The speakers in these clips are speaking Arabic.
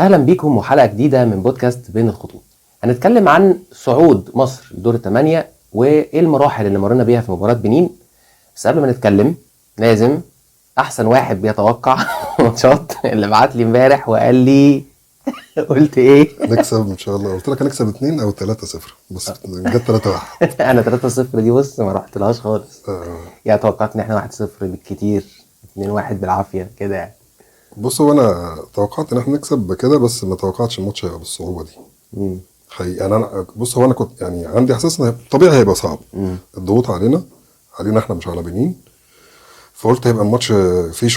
اهلا بيكم وحلقه جديده من بودكاست بين الخطوط. هنتكلم عن صعود مصر لدور الثمانية وايه المراحل اللي مرينا بيها في مباراه بنين. بس قبل ما نتكلم لازم احسن واحد بيتوقع ماتشات اللي بعت لي امبارح وقال لي قلت ايه؟ نكسب ان شاء الله. قلت لك هنكسب 2 أو 3-0 بس جت 3-1. انا 3-0 دي بص ما رحت لهاش خالص. آه. يعني توقعت ان احنا 1-0 بالكتير، 2-1 بالعافيه كده يعني. بص، هو انا توقعت ان احنا نكسب بكده، بس ما توقعتش الماتش هيبقى بالصعوبه دي. مم. حقيقي يعني بص، هو انا كنت يعني عندي احساس ان طبيعي هيبقى صعب. الضغوط علينا احنا مش على بنين، فقلت هيبقى الماتش فيه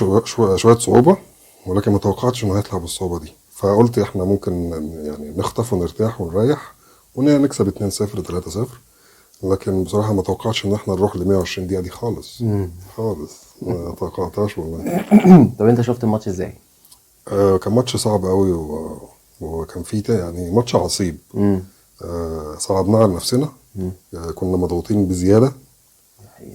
شويه صعوبه، ولكن ما توقعتش انه هيطلع بالصعوبه دي. فقلت احنا ممكن يعني نخطف ونرتاح ونريح ونكسب 2-0 3-0. لكن بصراحه ما توقعتش ان احنا نروح ل 120 دقيقه دي خالص. خالص ما توقعتهاش والله. طب انت شفت الماتش ازاي؟ كان ماتش صعب قوي وكان فيه يعني ماتش عصيب. صعبناه على نفسنا. كنا مضغوطين بزياده،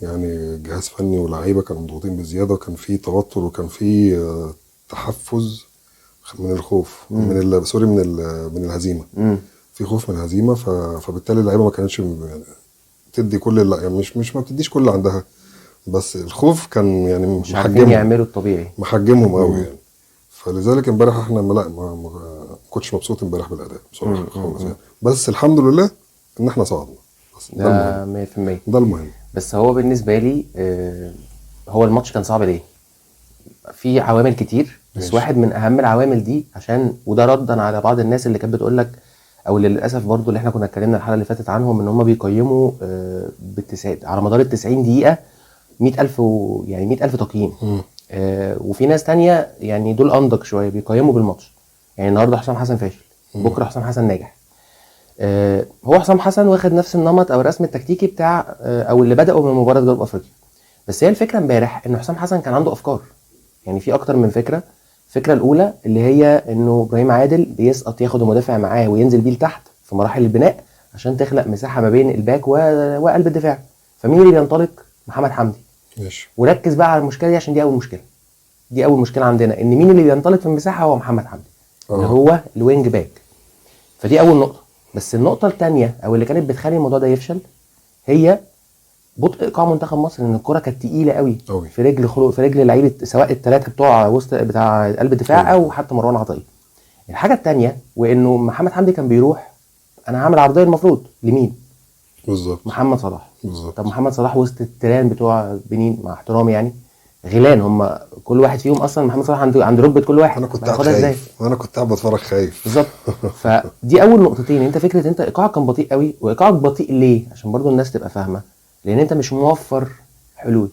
يعني جهاز فني ولاعيبه كانوا مضغوطين بزياده، وكان فيه توتر وكان فيه تحفز من الخوف سوري من الهزيمه. في خوف من الهزيمه، فبالتالي اللعيبه ما كانتش يعني تدي يعني مش ما بتديش كل اللي عندها، بس الخوف كان يعني مش عارفين يعملوا الطبيعي، محجمهم قوي يعني. فلذلك امبارح احنا ما كنتش مبسوط امبارح بالاداء بصراحه خالص يعني. بس الحمد لله ان احنا صعدنا، بس ده المهم. 100%. ده المهم. بس هو بالنسبه لي هو الماتش كان صعب ليه؟ في عوامل كتير، بس ماشي. واحد من اهم العوامل دي عشان وده ردا على بعض الناس اللي كانت بتقول لك، او اللي للاسف برضو اللي احنا كنا اتكلمنا الحلقه اللي فاتت عنهم، ان هم بيقيموا على مدار ال 90 دقيقه 100,000 يعني 100,000 تقييم. وفي ناس تانية يعني دول انضج شويه بيقيموا بالماتش. يعني النهارده حسام حسن فاشل، بكره حسام حسن ناجح. هو حسام حسن واخد نفس النمط او الرسم التكتيكي بتاع او اللي بدأوا من مباراه جنوب افريقيا. بس هي الفكره امبارح ان حسام حسن كان عنده افكار، يعني في اكتر من فكره. الفكره الاولى اللي هي انه ابراهيم عادل بيسقط ياخد المدافع معاه وينزل بيه لتحت في مراحل البناء عشان تخلق مساحه ما بين الباك وقلب الدفاع. فمين اللي بينطلق؟ محمد حمدي. ماشي. وركز بقى على المشكله دي عشان دي اول مشكله. دي اول مشكله عندنا، ان مين اللي بينطلق في المساحه؟ هو محمد حمدي اللي هو الوينج باك. فدي اول نقطه. بس النقطه الثانيه او اللي كانت بتخلي الموضوع ده يفشل هي بطء ايقاع منتخب مصر، ان الكره كانت تقيله قوي في رجل لعيبه، سواء الثلاثه بتوع وسط بتاع قلب الدفاع او حتى مروان عطيه. الحاجه الثانيه وانه محمد حمدي كان بيروح، انا هعمل عرضيه المفروض لمين؟ بالظبط محمد صلاح. بالظبط. طب محمد صلاح وسط التيران بتوع بنين، مع احترامي يعني غيلان، هم كل واحد فيهم اصلا محمد صلاح عند ركبه كل واحد. انا كنت قاعد خايف، انا كنت قاعد بتفرج خايف بالظبط. فدي اول نقطتين. انت فكره انت ايقاعك كان بطيء قوي، وايقاعك بطيء ليه؟ عشان برضو الناس تبقى فاهمه، لان انت مش موفر حلول.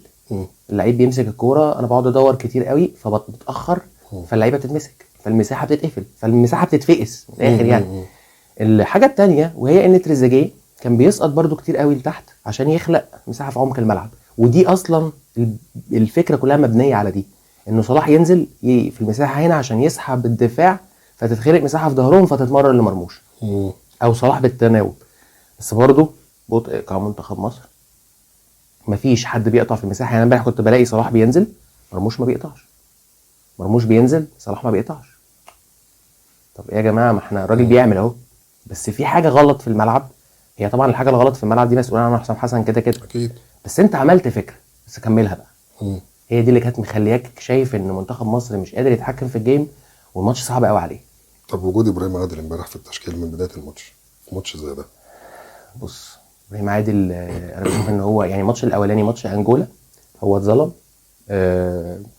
اللعيب بيمسك الكوره، انا بقعد ادور كتير قوي فبتاخر، فاللعيبه بتتمسك، فالمساحه بتتقفل، فالمساحه بتتفقس من الاخر يعني. الحاجه الثانيه وهي ان تريزيجيه كان بيسقط برضو كتير قوي لتحت عشان يخلق مساحه في عمق الملعب. ودي اصلا الفكره كلها مبنيه على دي، انه صلاح ينزل في المساحه هنا عشان يسحب الدفاع، فتتخلق مساحه في ظهرهم فتتمرر لمرموش او صلاح بالتناوب. بس برضو بطء ايقاع منتخب مصر، مفيش حد بيقطع في المساحه. يعني امبارح كنت بلاقي صلاح بينزل مرموش ما بيقطعش، مرموش بينزل صلاح ما بيقطعش. طب ايه يا جماعه؟ ما احنا الراجل بيعمل اهو، بس في حاجه غلط في الملعب. هي طبعا الحاجه الغلط في الملعب دي مسؤول عنها حسام حسن كده كده اكيد، بس انت عملت فكره، بس كملها بقى. هي دي اللي كانت مخلياك شايف ان منتخب مصر مش قادر يتحكم في الجيم والماتش صعب قوي عليه. طب وجود ابراهيم عادل امبارح في التشكيل من بدايه الماتش في ماتش زي ده؟ بص، ابراهيم عادل انا بشوف ان هو يعني الماتش الاولاني ماتش انجولا هو اتظلم.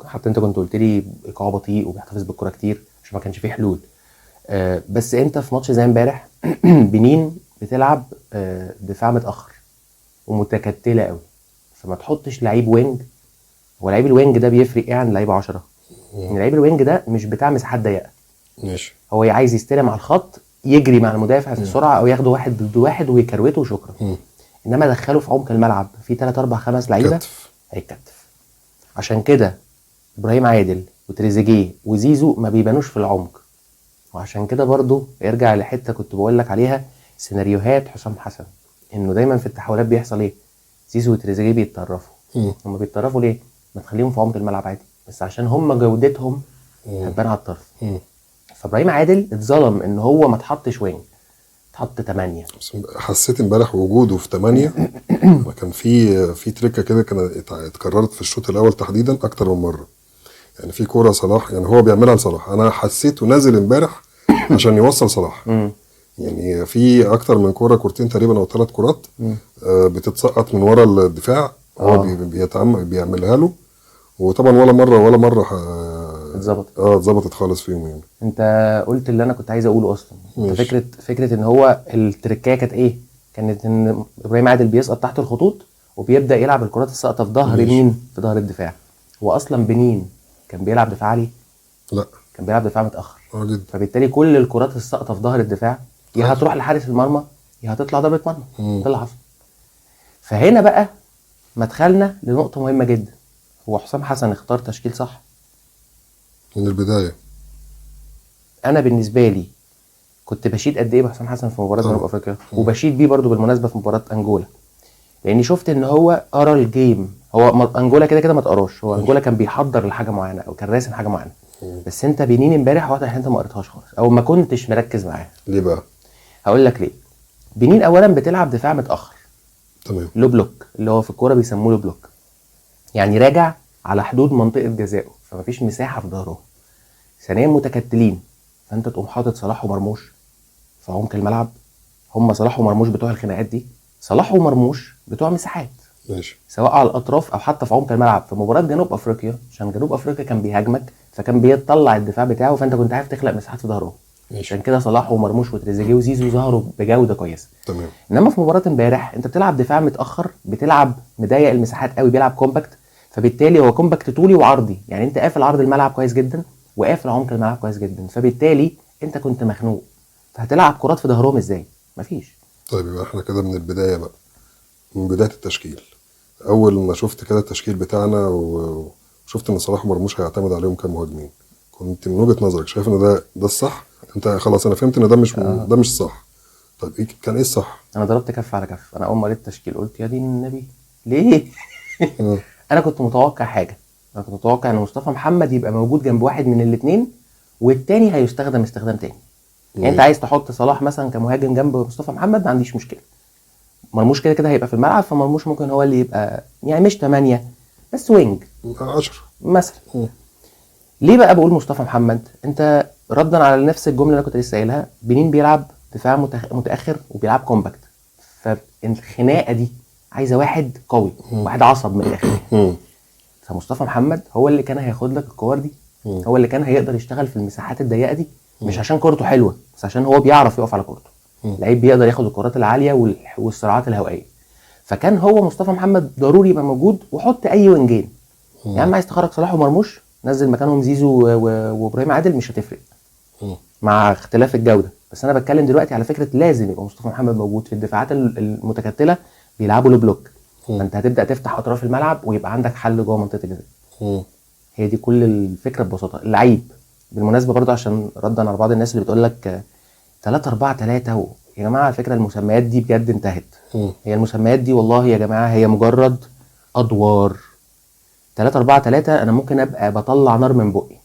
حتى انت كنت قلت لي ايقاع بطيء وبيحتفظ بالكره كتير عشان ما كانش فيه حلول. بس انت في ماتش زي امبارح بنين بتلعب دفاع متاخر ومتكتله قوي، فما تحطش لعيب وينج. هو لعيب الوينج ده بيفرق ايه عن لعيب 10؟ ان لعيب الوينج ده مش بتاع مساحات ضيقه. ماشي. هو عايز يستلم على الخط، يجري مع المدافع في السرعه، او ياخده واحد ضد واحد ويكروته وشكرا. انما دخله في عمق الملعب في 3 4 5 لعيبه هيكتف. عشان كده ابراهيم عادل وتريزيجيه وزيزو ما بيبانوش في العمق. وعشان كده برضو يرجع لحته كنت بقول لك عليها، سيناريوهات حسام حسن، انه دايما في التحولات بيحصل ايه؟ زيزو وتريزيجيه بيتطرفوا. هم بيتطرفوا ليه؟ ما تخليهم في عمق الملعب عادي، بس عشان هم جودتهم هتبان على الطرف. فابراهيم عادل اتظلم ان هو ما اتحطش وينج، اتحط 8. بس حسيت امبارح وجوده في 8 كان في تريكه كده كانت اتكررت في الشوط الاول تحديدا اكتر من مره. يعني في كوره صلاح يعني هو بيعملها لصلاح، انا حسيته نازل امبارح عشان يوصل صلاح. يعني في اكتر من كوره، كورتين تقريبا او 3 كورات بتتسقط من ورا الدفاع، هو بيعملها له، وطبعا ولا مره اتظبطت خالص فيهم يعني. انت قلت اللي انا كنت عايز اقوله اصلا. انت ماشي. فكره ان هو التركايه كانت ايه؟ كانت ان ابراهيم عادل بيسقط تحت الخطوط وبيبدا يلعب الكرات الساقطه في ظهر ماشي. مين؟ في ظهر الدفاع. هو اصلا بنين كان بيلعب دفاع عالي؟ لا، كان بيلعب دفاع متاخر. جدا. فبالتالي كل الكرات الساقطه في ظهر الدفاع يا هتروح لحارس المرمى يا هتطلع ضربه مرمى. ده اللي حصل. فهنا بقى مدخلنا لنقطه مهمه جدا. هو حسام حسن اختار تشكيل صح من البدايه. انا بالنسبه لي كنت بشيد قد ايه بحسام حسن في مباراه جنوب افريقيا، وبشيد بيه برضو بالمناسبه في مباراه انجولا، لاني شفت ان هو قرا الجيم. هو انجولا كده كده ما تقراش، هو انجولا كان بيحضر لحاجه معينه او كان راسم حاجه معينه. بس انت بنين امبارح واضح ان انت ما قريتهاش خالص او ما كنتش مركز معاه. ليه بقى؟ هقول لك ليه. بنين اولا بتلعب دفاع متاخر، تمام. لو بلوك، اللي هو في الكوره بيسموه لو بلوك، يعني راجع على حدود منطقه جزائه، فمفيش مساحه في ظهره. ثانيا متكتلين، فانت تقوم حاطط صلاح ومرموش في عمق الملعب. هم صلاح ومرموش بتوع الخناقات دي، صلاح ومرموش بتوع مساحات. ماشي. سواء على الاطراف او حتى في عمق الملعب. في مباراه جنوب افريقيا عشان جنوب افريقيا كان بيهاجمك، فكان بيطلع الدفاع بتاعه، فانت كنت عارف تخلق مساحات في ظهره. عشان كده صلاح ومرموش وتريزيجيه وزيزو ظهروا بجوده كويسه. تمام. انما في مباراه امبارح انت بتلعب دفاع متاخر، بتلعب مضيق المساحات قوي، بيلعب كومباكت، فبالتالي هو كومباكت طولي وعرضي، يعني انت قافل عرض الملعب كويس جدا وقافل عمق الملعب كويس جدا، فبالتالي انت كنت مخنوق. فهتلعب كرات في ظهرهم ازاي؟ مفيش. طيب يبقى احنا كده من البدايه بقى، من بدايه التشكيل. اول ما شفت كده التشكيل بتاعنا وشفت ان صلاح ومرموش هيعتمد عليهم كمهاجمين، كنت من وجهه نظرك شايف ان ده الصح؟ انت خلاص انا فهمت ان ده مش صح. طيب كان ايه الصح؟ انا ضربت كف على كف. انا اول ما قريت التشكيل قلت يا دين النبي ليه؟ انا كنت متوقع حاجه. انا كنت متوقع ان مصطفى محمد يبقى موجود جنب واحد من الاثنين، والتاني هيستخدم استخدام تاني. يعني انت عايز تحط صلاح مثلا كمهاجم جنب مصطفى محمد، ما عنديش مشكله. مرموش كده كده هيبقى في الملعب، فمرموش ممكن هو اللي يبقى يعني مش 8 بس وينج 10 مثلا. ليه بقى بقول مصطفى محمد؟ انت ردا على نفس الجمله اللي انا كنت لسه قايلها، بنين بيلعب دفاع متاخر وبيلعب كومباكت، فالخناقه دي عايزه واحد قوي، واحد عصب من الاخر. فمصطفى محمد هو اللي كان هياخد لك الكور دي، هو اللي كان هيقدر يشتغل في المساحات الضيقه دي، مش عشان كورته حلوه بس عشان هو بيعرف يقف على كورته. لعيب بيقدر ياخد الكرات العاليه والصراعات الهوائيه. فكان هو مصطفى محمد ضروري يبقى موجود، وحط اي وينجين. يعني عايز تخرج صلاح ومرموش، نزل مكانهم زيزو وابراهيم عادل، مش هتفرق مع اختلاف الجوده. بس انا بتكلم دلوقتي على فكره لازم يبقى مصطفى محمد موجود في الدفاعات المتكتله، بيلعبوا له بلوك. فانت هتبدا تفتح اطراف الملعب ويبقى عندك حل جوه منطقه الجزاء. هي دي كل الفكره ببساطه. اللعيب بالمناسبه برضه عشان ردا على بعض الناس اللي بتقول لك 3-4-3 يا جماعه، على فكره المسميات دي بجد انتهت. هي المسميات دي والله يا جماعه هي مجرد ادوار. 3-4-3 انا ممكن ابقى بطلع نار من بقي.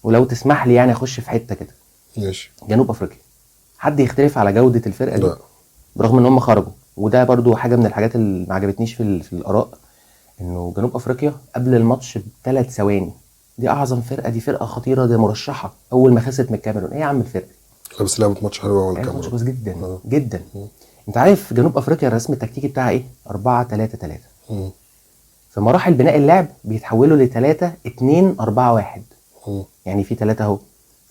ولو تسمح لي يعني اخش في حته كده. ماشي. جنوب افريقيا حد يختلف على جوده الفرقه دي؟ لا. برغم ان هم خرجوا، وده برضو حاجه من الحاجات اللي ما عجبتنيش في الاراء، انه جنوب افريقيا قبل الماتش ب3 ثواني دي اعظم فرقه، دي فرقه خطيره، دي مرشحه اول ما خسرت من الكاميرون. ايه يا عم الفرقه دي؟ لا بس لعبت ماتش حلو قوي لعبت ماتش كويس جدا جدا. انت عارف جنوب افريقيا الرسم التكتيكي بتاعها ايه؟ 4-3-3. في مراحل بناء اللعب بيتحولوا ل 3-2-4-1. يعني في 3 اهو.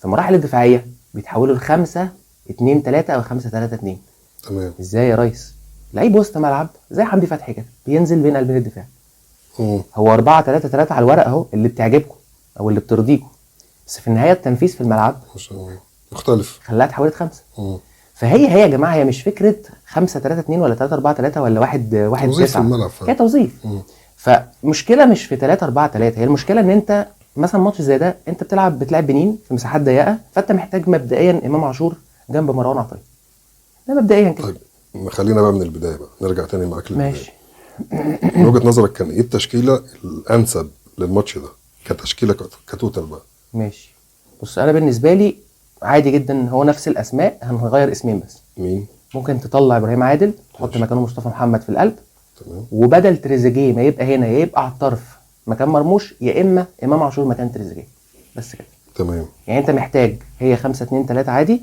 في مراحل الدفاعيه بيتحولوا ل 5-2-3 او 5-3-2. تمام. ازاي يا ريس؟ لعيب وسط ملعب زي حمدي فتحي كده بينزل بين قلبين الدفاع. هو 4-3-3 على الورق اهو، اللي بتعجبكم او اللي بترضيكم، بس في النهايه التنفيذ في الملعب مختلف، خلاها اتحولت 5. فهي يا جماعه هي مش فكره 5-3-2 ولا 3-4-3 ولا 1-1-9. هي توظيف. فمشكله مش في 3-4-3، هي المشكله ان انت مثلا ماتش زي ده انت بتلعب بنين في مساحات ضيقه، فانت محتاج مبدئيا امام عاشور جنب مروان عطيه. ده مبدئيا كده. طيب خلينا بقى من البدايه بقى، نرجع تاني معاك للبدايه. ماشي. من وجهه نظرك كان ايه التشكيله الانسب للماتش ده كتشكيله كتوتال بقى؟ ماشي. بص انا بالنسبه لي عادي جدا، هو نفس الاسماء، هنغير اسمين بس. مين؟ ممكن تطلع ابراهيم عادل تحط ماشي. مكانه مصطفى محمد في القلب، تمام. وبدل تريزيجيه ما يبقى هنا، يا يبقى على الطرف مكان مرموش، يا اما امام عاشور مكان تريزيجيه، بس كده. تمام. يعني انت محتاج هي 5-2-3 عادي،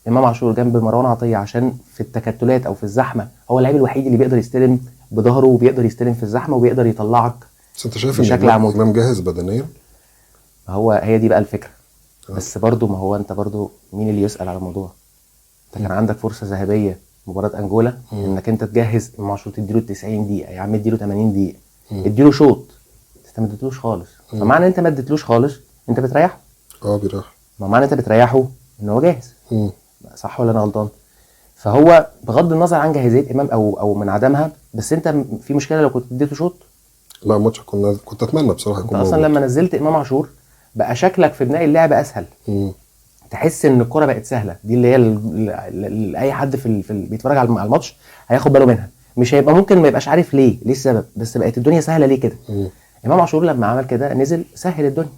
امام عاشور جنب مروان عطيه عشان في التكتلات او في الزحمه هو اللاعب الوحيد اللي بيقدر يستلم بظهره وبيقدر يستلم في الزحمه وبيقدر يطلعك بس انت شايف بشكل ان عمودي. امام جاهز بدنيا؟ هي دي بقى الفكره. بس برضو ما هو انت برضو مين اللي يسال على الموضوع؟ انت كان عندك فرصه ذهبيه مباراه انجولا انك انت تجهز امام عاشور، تديله 90 دقيقه، يا عم اديله 80 دقيقه، اديله شوط. انت ما اديتلوش خالص، فمعنى انت ما اديتلوش خالص انت بتريحه. بيريح. ما معنى انت بتريحه ان هو جاهز. مم. صح ولا انا غلطان؟ فهو بغض النظر عن جاهزيه امام او من عدمها، بس انت في مشكله لو كنت اديته شوط. لا الماتش كنت اتمنى بصراحه انت يكون اصلا موجود. لما نزلت امام عاشور بقى شكلك في بناء اللعب اسهل. تحس ان الكره بقت سهله، دي اللي هي اي حد بيتفرج على الماتش هياخد باله منها. مش هيبقى ممكن ما يبقاش عارف ليه السبب، بس بقت الدنيا سهله ليه كده. امام عاشور لما عمل كده نزل سهل الدنيا.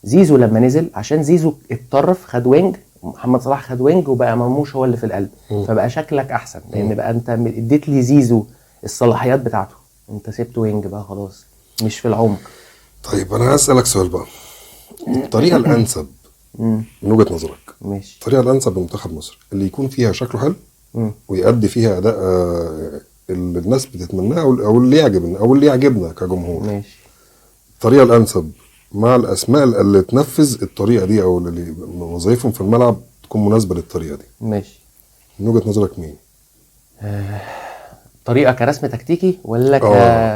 زيزو لما نزل عشان زيزو اتطرف خد وينج، محمد صلاح خد وينج، وبقى مرموش هو اللي في القلب، فبقى شكلك احسن لان بقى انت اديت لي زيزو الصلاحيات بتاعته، انت سبت وينج بقى خلاص مش في العمق. طيب انا هسألك سؤال بقى، الطريقه الانسب من وجهه نظرك، ماشي، الطريقه الانسب لمنتخب مصر اللي يكون فيها شكله حلو ويؤدي فيها اداء اللي الناس بتتمناه او اللي يعجبنا او اللي يعجبنا كجمهور. ماشي. الطريقه الانسب مع الاسماء اللي تنفذ الطريقه دي او اللي وظائفهم في الملعب تكون مناسبه للطريقه دي. ماشي. من وجهه نظرك مين؟ طريقه كرسم تكتيكي ولا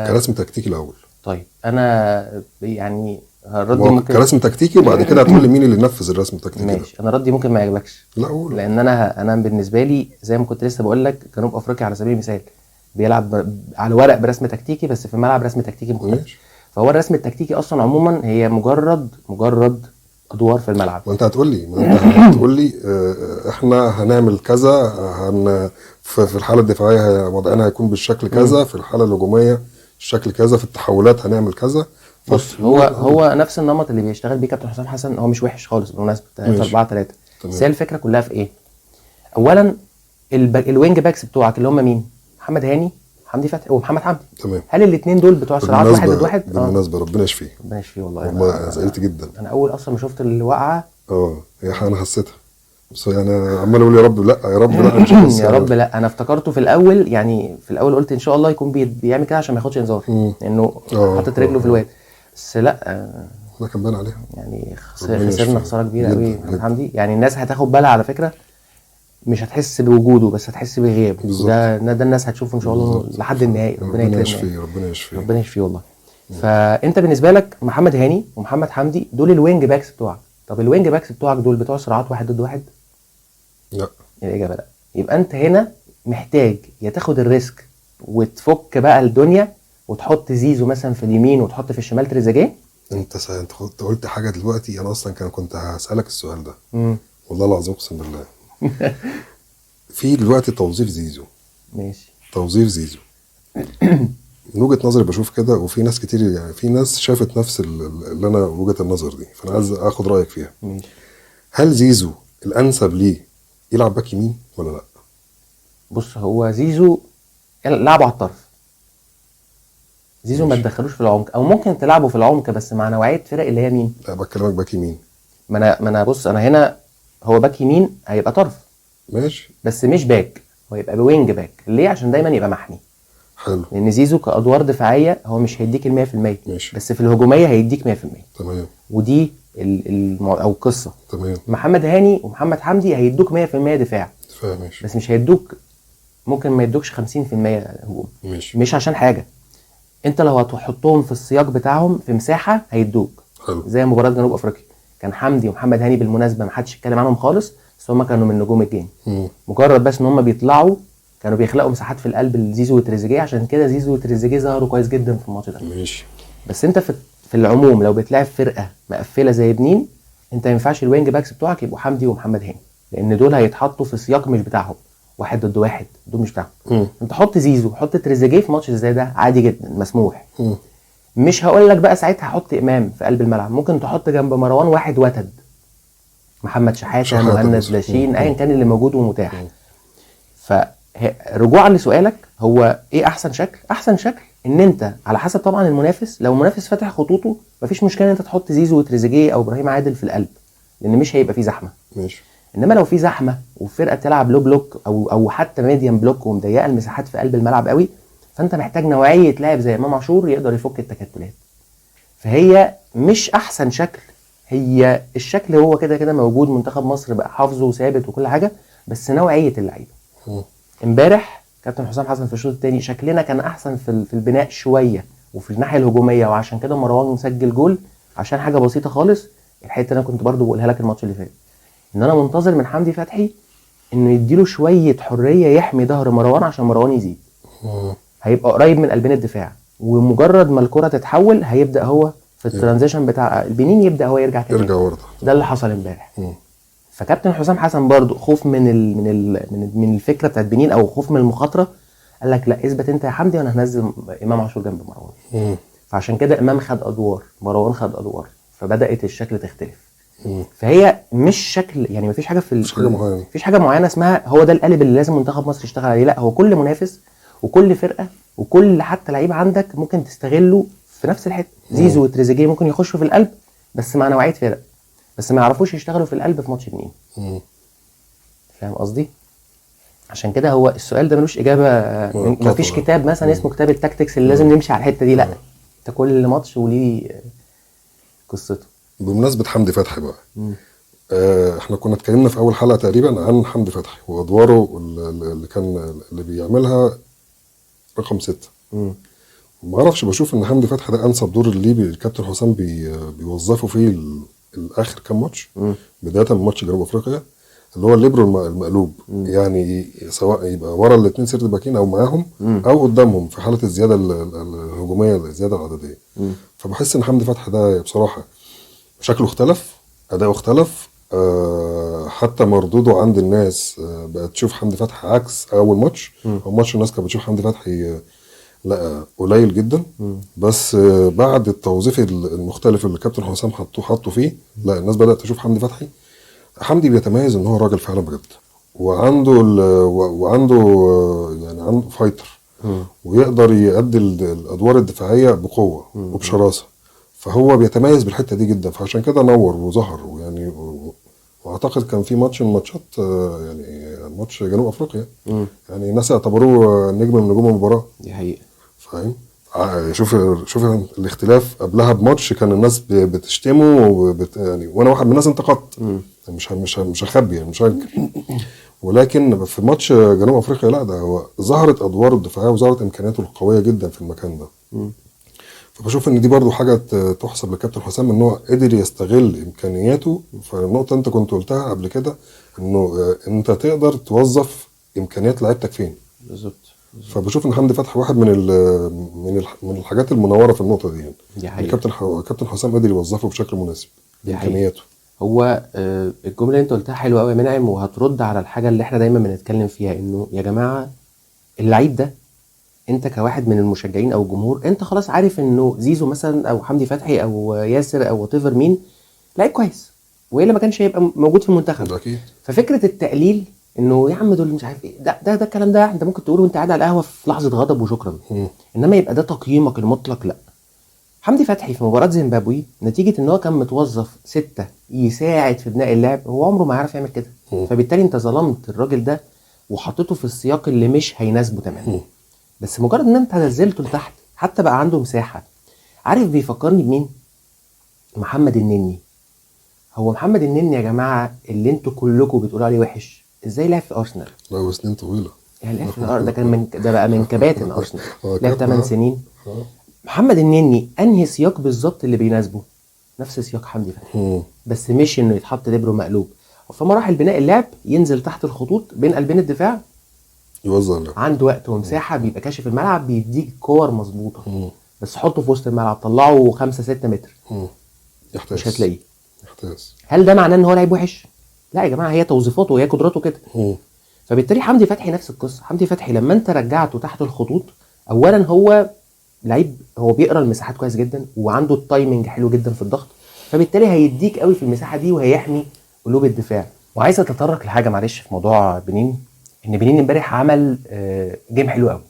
كرسم تكتيكي الاول؟ طيب انا يعني ردي ممكن كرسم تكتيكي وبعد كده هتقول لي مين اللي نفذ الرسم التكتيكي. ماشي. انا ردي ممكن ما يعجبكش، لا قول. لان انا بالنسبه لي زي ما كنت لسه بقول لك، جنوب افريقيا على سبيل المثال بيلعب على الورق برسم تكتيكي، بس في الملعب رسم تكتيكي مختلف. فهو الرسم التكتيكي اصلا عموما هي مجرد ادوار في الملعب. ما انت هتقول لي احنا هنعمل كذا، في الحاله الدفاعيه وضعنا هيكون بالشكل كذا، في الحاله الهجوميه الشكل كذا، في التحولات هنعمل كذا. بص هو نفس النمط اللي بيشتغل بيه كابتن حسام حسن، هو مش وحش خالص بالمناسبه، 4-3. بس هي الفكره كلها في ايه؟ اولا الوينج باكس بتوعك اللي هم مين؟ محمد هاني، حمدي فتحي ومحمد حمدي. تمام. هل الاثنين دول بتوع صراعات واحد ضد واحد؟ بالمناسبه ربنا يشفيه. ربنا يشفيه والله. انا زعلت جدا. انا اول اصلا ما شفت الوقعه انا حسيتها، بس يعني عمال اقول يا رب لا يا رب لا يا رب لا. انا افتكرته في الاول، يعني في الاول قلت ان شاء الله يكون بيعمل كده عشان ما ياخدش انذار، لانه حاطط رجله في الواد، بس لا كان باين عليها. يعني خسرنا خساره كبيره قوي محمد حمدي. يعني الناس هتاخد بالها على فكره، مش هتحس بوجوده بس هتحس بغيابه. ده الناس هتشوفه ان شاء الله لحد النهائي. ربنا يشفيه. ربنا يشفيه والله. فانت بالنسبه لك محمد هاني ومحمد حمدي دول الوينج باكس بتوعك. طب الوينج باكس بتوعك دول بتوع صراعات واحد ضد واحد؟ لا. الاجابه لا. يبقى انت هنا محتاج يا تاخد الريسك وتفك بقى الدنيا وتحط زيزو مثلا في اليمين وتحط في الشمال تريزيجيه. انت قلت حاجه دلوقتي، انا اصلا كنت هسالك السؤال ده. والله العظيم اقسم بالله. في دلوقتي توظيف زيزو. ماشي. توظيف زيزو من وجهه نظري بشوف كده، وفي ناس كتير يعني في ناس شافت نفس اللي انا وجهه النظر دي، فانا عايز اخد رايك فيها. ماشي. هل زيزو الانسب ليه يلعب باك يمين ولا لا؟ بص هو زيزو لعبه على الطرف. زيزو ما تدخلوش في العمق، او ممكن تلعبه في العمق بس مع نوعيه فرق اللي هي مين؟ لا بكلمك باك يمين. ما انا بص، انا هنا هو باك يمين هيبقى طرف ماشي، بس مش باك، هو يبقى بوينج باك. ليه؟ عشان دايما يبقى محمي. حلو. لان زيزو كادوار دفاعيه هو مش هيديك 100%، ماشي. بس في الهجوميه هيديك 100%. تمام. ودي او قصه. تمام. محمد هاني ومحمد حمدي هيدوك 100% دفاع، ماشي. بس مش هيدوك، ممكن ما يدوكش 50% هجوم. ماشي. مش عشان حاجه، انت لو هتحطهم في السياق بتاعهم في مساحه هيدوك. حلو. زي مباراه جنوب افريقيا كان حمدي ومحمد هاني بالمناسبه ما حدش اتكلم عنهم خالص، بس هم كانوا من نجوم الجيم. مجرد بس ان هم بيطلعوا كانوا بيخلقوا مساحات في القلب لزيزو وتريزيجيه، عشان كده زيزو وتريزيجيه ظهروا كويس جدا في الماتش ده. ماشي. بس انت في العموم لو بتلعب فرقه مقفله زي بنين، انت ما ينفعش الوينج باكس بتوعك يبقوا حمدي ومحمد هاني، لان دول هيتحطوا في سياق مش بتاعهم، واحد ضد واحد، دول مش بتاعهم. انت حط زيزو، حط تريزيجيه في ماتش زي ده عادي جدا مسموح. مش هقول لك بقى ساعتها حط امام في قلب الملعب، ممكن تحط جنب مروان واحد وتد محمد شحاته، شحاتة مهند مثلا. لاشين، ايا كان اللي موجود ومتاح. فرجوعا لسؤالك، هو ايه احسن شكل؟ احسن شكل ان انت على حسب طبعا المنافس، لو منافس فاتح خطوطه مفيش مشكله ان انت تحط زيزو وتريزيجيه او ابراهيم عادل في القلب، لان مش هيبقى فيه زحمه. ماشي. انما لو في زحمه وفرقه تلعب لو بلوك او حتى ميديم بلوك ومضيقه المساحات في قلب الملعب قوي، فانت محتاج نوعيه لاعب زي امام عاشور يقدر يفك التكتلات. فهي مش احسن شكل، هي الشكل هو كده كده موجود، منتخب مصر بقى حافظه وثابت وكل حاجه، بس نوعيه اللعيبه. امبارح كابتن حسام حسن في الشوط الثاني شكلنا كان احسن في البناء شويه وفي الناحيه الهجوميه، وعشان كده مروان مسجل جول عشان حاجه بسيطه خالص. الحته اللي انا كنت برضو بقولها لك الماتش اللي فات، ان انا منتظر من حمدي فتحي انه يديله شويه حريه يحمي ظهر مروان عشان مروان يزيد. هيبقى قريب من قلبين الدفاع، ومجرد ما الكره تتحول هيبدا هو في الترانزيشن بتاع البنين يبدا هو يرجع تاني. يرجع ورا. ده اللي حصل امبارح. فكابتن حسام حسن برضو خوف من الفكره بتاعت بنين او خوف من المخاطره، قال لك لا اثبت انت يا حمدي وانا هنزل امام عاشور جنب مروان. فعشان كده امام خد ادوار، مروان خد ادوار، فبدات الشكل تختلف. فهي مش شكل يعني، مفيش حاجه مفيش حاجه معينه اسمها هو ده القالب اللي لازم منتخب مصر يشتغل عليه. لا، هو كل منافس وكل فرقه وكل حتى لعيب عندك ممكن تستغله في نفس الحته. زيزو وتريزيجيه ممكن يخشوا في القلب بس مع نوعيه فرق، بس ما يعرفوش يشتغلوا في القلب في ماتش بنين. فاهم قصدي؟ عشان كده هو السؤال ده ملوش اجابه. مفيش كتاب مثلا اسمه كتاب التاكتكس اللي لازم نمشي على الحته دي. لا، انت كل ماتش وليه قصته. بمناسبه حمدي فتحي بقى، احنا كنا اتكلمنا في اول حلقه تقريبا عن حمدي فتحي وادواره اللي بيعملها رقم 6. ما اعرفش، بشوف ان حمدي فتحي ده انسب دور اللي الكابتن حسام بيوظفه فيه الاخر كام ماتش، بدايه من ماتش جنوب افريقيا اللي هو الليبرو المقلوب. يعني سواء يبقى ورا الاثنين سيرت باكين او معاهم او قدامهم في حاله الزياده الهجوميه، الزياده العدديه. فبحس ان حمدي فتحي ده بصراحه شكله اختلف، اداؤه اختلف، حتى مردوده عند الناس بقت تشوف حمدي فتحي عكس اول ماتش. او ماتش الناس كانت بتشوف حمدي فتحي لا قليل جدا. بس بعد التوظيف المختلف اللي كابتن حسام حطه فيه، لا الناس بدأت تشوف حمدي فتحي. حمدي بيتميز ان هو راجل فعلا بجد، وعنده يعني عنده فايتر، ويقدر يؤدي الادوار الدفاعيه بقوه وبشراسه. فهو بيتميز بالحته دي جدا، فعشان كده نور وظهر. ويعني واعتقد كان في ماتش من الماتشات يعني ماتش جنوب افريقيا، يعني الناس اعتبروه نجم من نجوم المباراه. دي حقيقه. فاهم؟ شوف الاختلاف. قبلها بماتش كان الناس بتشتمه يعني، وانا واحد من الناس انتقدت، مش هخبي يعني، مش هنكر. ولكن في ماتش جنوب افريقيا لا، ده هو ظهرت ادواره الدفاعيه وظهرت امكانياته القويه جدا في المكان ده. فبشوف ان دي برضو حاجه تحسب للكابتن حسام، ان هو قدر يستغل امكانياته. فالنقطه انت كنت قلتها قبل كده، انه انت تقدر توظف امكانيات لعيبتك فين بالظبط. فبشوف ان حمدي فتحي واحد من الحاجات المنوره في النقطه دي. يعني دي حقيقة. كابتن حسام قدر يوظفه بشكل مناسب بامكانياته. هو الجمله اللي انت قلتها حلوه قوي يا منعم، وهترد على الحاجه اللي احنا دايما بنتكلم فيها، انه يا جماعه اللعيب ده انت كواحد من المشجعين او الجمهور، انت خلاص عارف انه زيزو مثلا او حمدي فتحي او ياسر او واتيفر مين لعيب كويس، والا ما كانش هيبقى موجود في المنتخب. اكيد. ففكره التقليل انه يا عم دول مش عارف ايه، ده الكلام ده انت ممكن تقوله وانت قاعد على القهوه في لحظه غضب وشكرا. انما يبقى ده تقييمك المطلق؟ لا. حمدي فتحي في مباراه زيمبابوي نتيجه ان هو كان متوظف 6 يساعد في بناء اللعب، هو عمره ما يعرف يعمل كده. فبالتالي انت ظلمت الراجل ده وحطيته في السياق اللي مش هيناسبه تماما. بس مجرد ان انت نزلته لتحت حتى بقى عنده مساحه. عارف بيفكرني بمين؟ محمد النني. هو محمد النني يا جماعه اللي انتوا كلكم بتقولوا عليه وحش، ازاي لعب في ارسنال؟ لا سنين طويله يعني لعب في ده كان ده بقى من كباتن ارسنال، لعب 8 سنين. محمد النني انهي سياق بالظبط اللي بيناسبه؟ نفس سياق حمدي فتحي، بس مش انه يتحط ليبرو مقلوب. في مراحل بناء اللعب ينزل تحت الخطوط بين قلبين الدفاع، يوزع اللعب، عنده وقت ومساحه، بيبقى كاشف الملعب، بيديك كور مظبوطه. بس حطه في وسط الملعب، طلعه 5-6 متر، مش هتلاقيه. هل ده معناه ان هو لعيب وحش؟ لا يا جماعه، هي توظيفاته وهي قدراته كده. فبالتالي حمدي فتحي نفس القصه. حمدي فتحي لما انت رجعته تحت الخطوط، اولا هو لعيب، هو بيقرا المساحات كويس جدا وعنده التايمنج حلو جدا في الضغط، فبالتالي هيديك قوي في المساحه دي وهيحمي قلوب الدفاع. وعايز اتطرق لحاجه معلش في موضوع بنين، ان بنين امبارح عمل جيم حلو قوي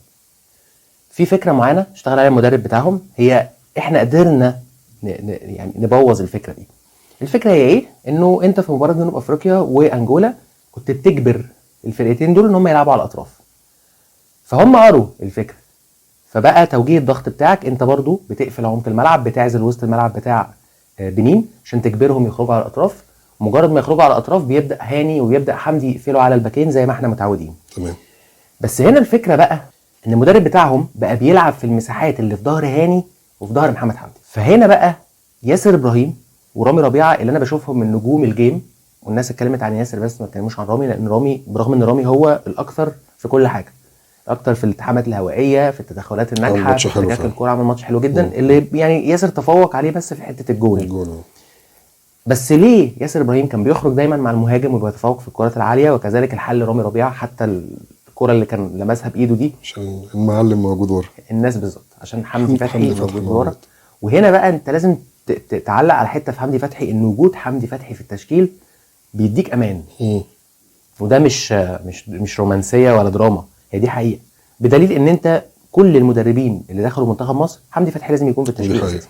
في فكره معينه اشتغل عليها المدرب بتاعهم. هي احنا قدرنا يعني نبوظ الفكره دي. الفكره هي ايه؟ انه انت في مباراه جنوب افريقيا وانجولا كنت بتجبر الفرقتين دول ان هم يلعبوا على الاطراف، فهم قروا الفكره، فبقى توجيه الضغط بتاعك انت برضو بتقفل عمق الملعب، بتعزل وسط الملعب بتاع بنين عشان تجبرهم يخرجوا على الاطراف. مجرد ما يخرجوا على الاطراف بيبدا هاني وبيبدا حمدي يقفلوا على الباكين زي ما احنا متعودين. تمام. بس هنا الفكره بقى ان المدرب بتاعهم بقى بيلعب في المساحات اللي في ظهر هاني وفي ظهر محمد حمدي. فهنا بقى ياسر ابراهيم ورامي ربيعه اللي انا بشوفهم من نجوم الجيم، والناس اتكلمت عن ياسر بس ما اتكلموش عن رامي، لان رامي برغم ان رامي هو الاكثر في كل حاجه، اكتر في الالتحامات الهوائيه، في التدخلات الناجحه، في احتكاك الكوره، عمل ماتش حلو جدا اللي يعني ياسر تفوق عليه بس في حته الجول. بس ليه ياسر ابراهيم كان بيخرج دايما مع المهاجم وبيتفوق في الكرات العاليه، وكذلك الحل رامي ربيعه، حتى الكره اللي كان لمسها بايده دي عشان المعلم موجود ورا الناس بالظبط، عشان حمدي فتحي موجود ورا. وهنا بقى انت لازم تعلق على حته في حمدي فتحي، ان وجود حمدي فتحي في التشكيل بيديك امان. وده مش رومانسيه ولا دراما، هي دي حقيقه، بدليل ان انت كل المدربين اللي دخلوا منتخب مصر حمدي فتحي لازم يكون في التشكيل،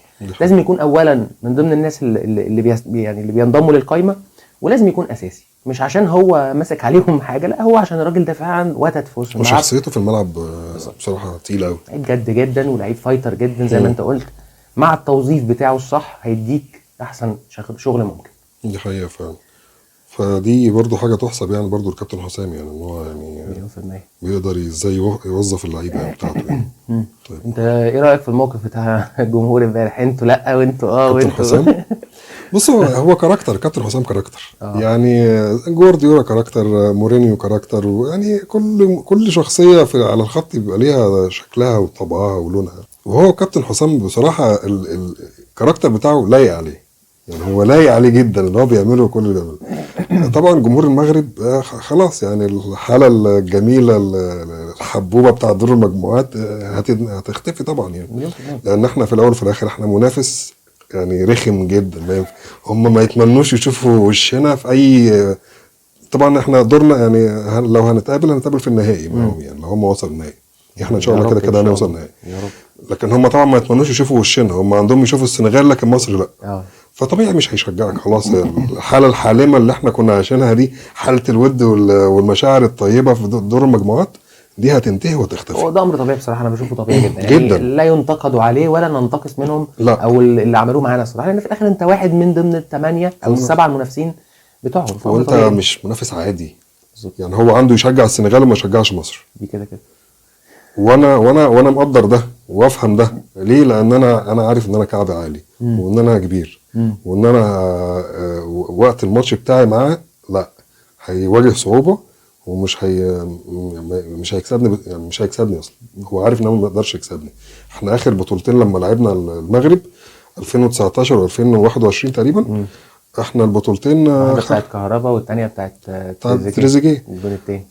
لازم يكون اولا من ضمن الناس اللي بينضموا للقائمه، ولازم يكون اساسي، مش عشان هو ماسك عليهم حاجه، لا هو عشان الراجل دفاعا وتد في وسط الملعب، وشخصيته في الملعب بصراحه تقيله قوي، لعيب جد جدا ولعيب فايتر جدا زي ما انت قلت، مع التوظيف بتاعه الصح هيديك احسن شغل ممكن. دي حقيقه فعلا. فدي برضو حاجه تحسب يعني برضو الكابتن حسام، يعني ان هو يعني بيقدر ازاي يوظف اللعيبه يعني بتاعته يعني. طيب انت ايه رايك في الموقف بتاع الجمهور امبارح؟ انتوا لا وانتوا كابتن حسام بص هو كاركتر، كابتن حسام كاركتر يعني جوارديولا كاركتر، مورينيو كاركتر، ويعني كل شخصيه على الخط بيبقى ليها شكلها وطبعها ولونها، وهو كابتن حسام بصراحه الكاركتر بتاعه لايق عليه، يعني هو لايق عليه جدا اللي هو بيعمله كل اللي بيعمله. طبعا جمهور المغرب خلاص يعني الحاله الجميله الحبوبه بتاع دور المجموعات هتختفي طبعا يعني، لان احنا في الاول وفي الاخر احنا منافس يعني رخم جدا، هم ما يتمنوش يشوفوا وشنا في اي، طبعا احنا دورنا يعني لو هنتقابل في النهائي معاهم، يعني لو هم وصلوا النهائي احنا ان شاء الله كده هنوصل النهائي، لكن هم طبعا ما يتمنوش يشوفوا وشنا، هم عندهم يشوفوا السنغال لكن مصر لا. فطبيعي مش هيشجعك خلاص، الحاله الحالمه اللي احنا كنا عايشينها دي، حاله الود والمشاعر الطيبه في دور المجموعات دي هتنتهي وتختفي. هو ده امر طبيعي بصراحه، انا بشوفه طبيعي جدا يعني جدا. لا ينتقد عليه ولا ننتقص منهم لا. او اللي عملوه معانا الصراحه، لان في الاخر انت واحد من ضمن الثمانيه او السبعه المنافسين بتوعهم، وانت مش منافس عادي يعني، هو عنده يشجع السنغال وما يشجعش مصر دي كده وانا مقدر ده وافهم ده ليه، لان انا عارف ان انا كعب عالي وان انا كبير وان انا وقت الماتش بتاعي معاه لا هيواجه صعوبه ومش مش هيكسبني يعني، مش هيكسبني اصلا، هو عارف ان هو ما يقدرش يكسبني. احنا اخر بطولتين لما لعبنا المغرب 2019 و2021 تقريبا، احنا البطولتين واحده بتاعت كهربا والثانيه بتاعت تريزيجيه الجون الثاني،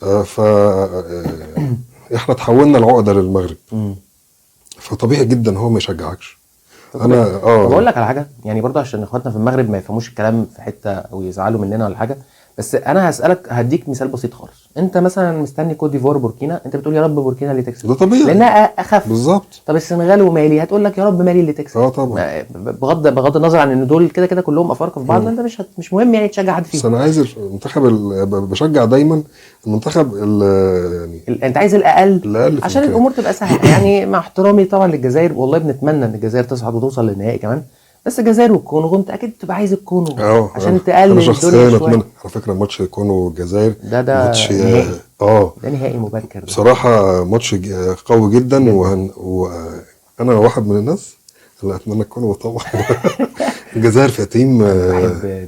احنا تحولنا العقده للمغرب، فطبيعي جدا هو ما يشجعكش. انا طب اقول لك على حاجه يعني برضه عشان اخواتنا في المغرب ما يفهموش الكلام في حته او يزعلوا مننا ولا حاجه، بس انا هديك مثال بسيط خالص. انت مثلا مستني كوت ديفوار بوركينا، انت بتقول يا رب بوركينا اللي تكسب، ده طبيعي لانها اخف بالظبط. طب السنغال ومالي هتقول لك يا رب مالي اللي تكسب، طبعا بغض النظر عن ان دول كده كلهم افارقه في بعض، انت مش مهم يعني تشجع حد فيهم، بس انا عايز المنتخب بشجع دايما المنتخب يعني انت عايز الاقل عشان الامور تبقى سهله يعني. مع احترامي طبعا للجزائر، والله بنتمنى ان الجزائر تصعد وتوصل للنهائي كمان، بس الجزائر والكونغو انت اكيد تبقى عايز الكونغو عشان تقلل الدنيا شويه. على فكره ماتش الكونغو والجزائر ده ماتش نهائي، ده نهائي مبكر بصراحه ماتش قوي جدا وانا واحد من الناس اللي اتمنى الكونغو طبعا الجزائر في تيم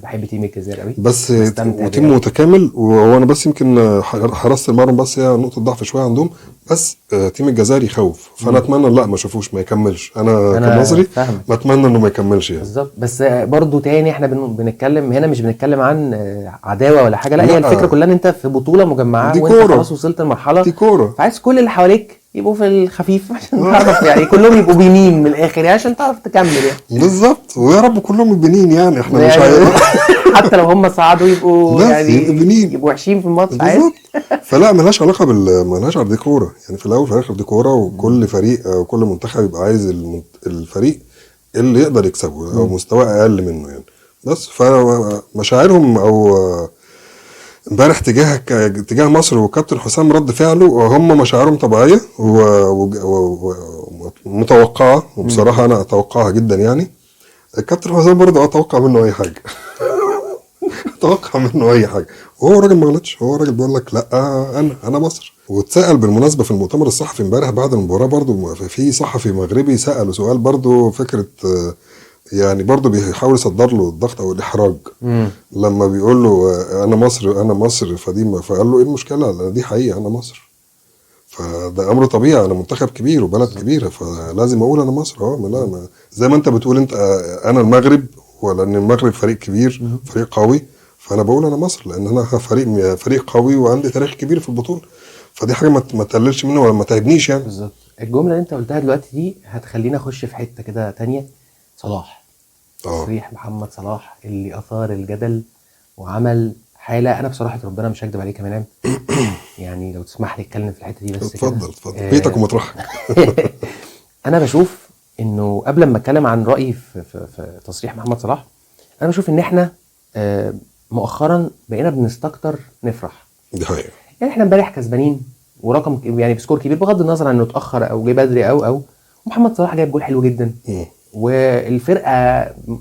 بحب تيم الجزائر قوي، بس وتيم متكامل، وانا بس يمكن حراسه المرمى بس هي نقطه ضعف شويه عندهم، بس تيم الجزائر يخوف، فانا اتمنى لا ما اشوفوش ما يكملش، انا كنظري بتمنى انه ما يكملش يعني بالظبط. بس برضو تاني احنا بنتكلم هنا، مش بنتكلم عن عداوه ولا حاجه، لا هي الفكره كلها ان انت في بطوله مجمعه وانت خلاص وصلت لمرحله دي كوره، فعايز كل اللي حواليك يبقوا في الخفيف عشان تعرف يعني كلهم يبقوا بينين من الاخر يعني عشان تعرف تكمل يعني. بالظبط، ويا رب كلهم بنين يعني، احنا مش يعني حتى لو هم صعدوا يبقوا بس يعني يبقوا بنين. يبقوا وحشين في الماتش عادي. بالظبط. فلا ملهاش علاقه ملهاش علاقه، دي كوره يعني، في الاول وفي الاخر دي كوره، وكل فريق او كل منتخب يبقى عايز الفريق اللي يقدر يكسبه او مستوى اقل منه يعني. بس فمشاعرهم او امبارح تجاه مصر وكابتن حسام رد فعله، هم مشاعرهم طبيعيه ومتوقعه، وبصراحه انا اتوقعها جدا يعني. الكابتن حسام برضه اتوقع منه اي حاجه اتوقع منه اي حاجه، وهو راجل ما غلطش، هو راجل بيقول لك لا انا مصر. واتسال بالمناسبه في المؤتمر الصحفي امبارح بعد المباراه، برضه في صحفي مغربي ساله سؤال برضه فكره يعني، برضه بيحاول يصدر له الضغط او الاحراج. لما بيقول له انا مصر فقال له ايه المشكله؟ دي حقيقه انا مصر، فده امر طبيعي، انا منتخب كبير وبلد كبيره فلازم اقول انا مصر. لا زي ما انت بتقول انت انا المغرب، ولان المغرب فريق كبير فريق قوي، فانا بقول انا مصر لان انا فريق قوي وعندي تاريخ كبير في البطوله، فدي حاجه ما تقللش منه ولا ما تعبنيش يعني. بالظبط. الجمله اللي انت قلتها دلوقتي دي هتخلينا اخش في حته كده تانية. صلاح، تصريح محمد صلاح اللي اثار الجدل وعمل حاله، انا بصراحه ربنا مش هكدب عليك يا منعم يعني لو تسمح لي اتكلم في الحته دي بس. اتفضل بيتك ومطرحك. انا بشوف انه قبل ما اتكلم عن رايي في تصريح محمد صلاح، انا بشوف ان احنا مؤخرا بقينا بنستكتر نفرح. دي حقيقه يعني احنا امبارح كسبانين ورقم يعني بسكور كبير بغض النظر عن انه اتاخر او جه بدري او محمد صلاح جايب جول حلو جدا. والفرقه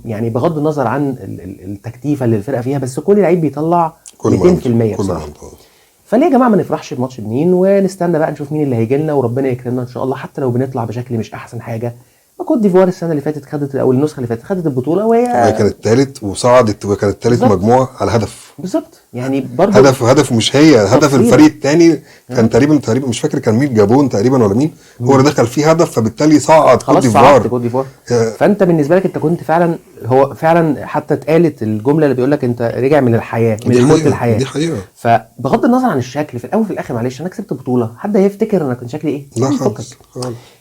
يعني بغض النظر عن التكتيفه اللي الفرقه فيها، بس كل لعيب بيطلع 200% بصراحه. فليه يا جماعه ما نفرحش بماتش بنين ونستنى بقى نشوف مين اللي هيجي لنا وربنا يكرمنا ان شاء الله، حتى لو بنطلع بشكل مش احسن حاجه. ما كوت ديفوار السنه اللي فاتت خدت او النسخه اللي فاتت خدت البطوله وهي كانت ثالث وصعدت وكانت ثالث مجموعه على هدف. بالظبط يعني برضه هدف مش هي هدف الفريق الثاني كان تقريبا مش فاكر كان مين، جابون تقريبا ولا مين، هو اللي دخل فيه هدف فبالتالي صعد كوت ديفوار. فانت بالنسبه لك انت كنت فعلا، هو فعلا حتى اتقالت الجمله اللي بيقول لك انت رجع من الحياه من الموت للحياه. دي حقيقه. فبغض النظر عن الشكل في الاول وفي الاخر معلش انا كسبت بطوله، حد هيفتكر انا كنت شكلي ايه؟ لا خالص.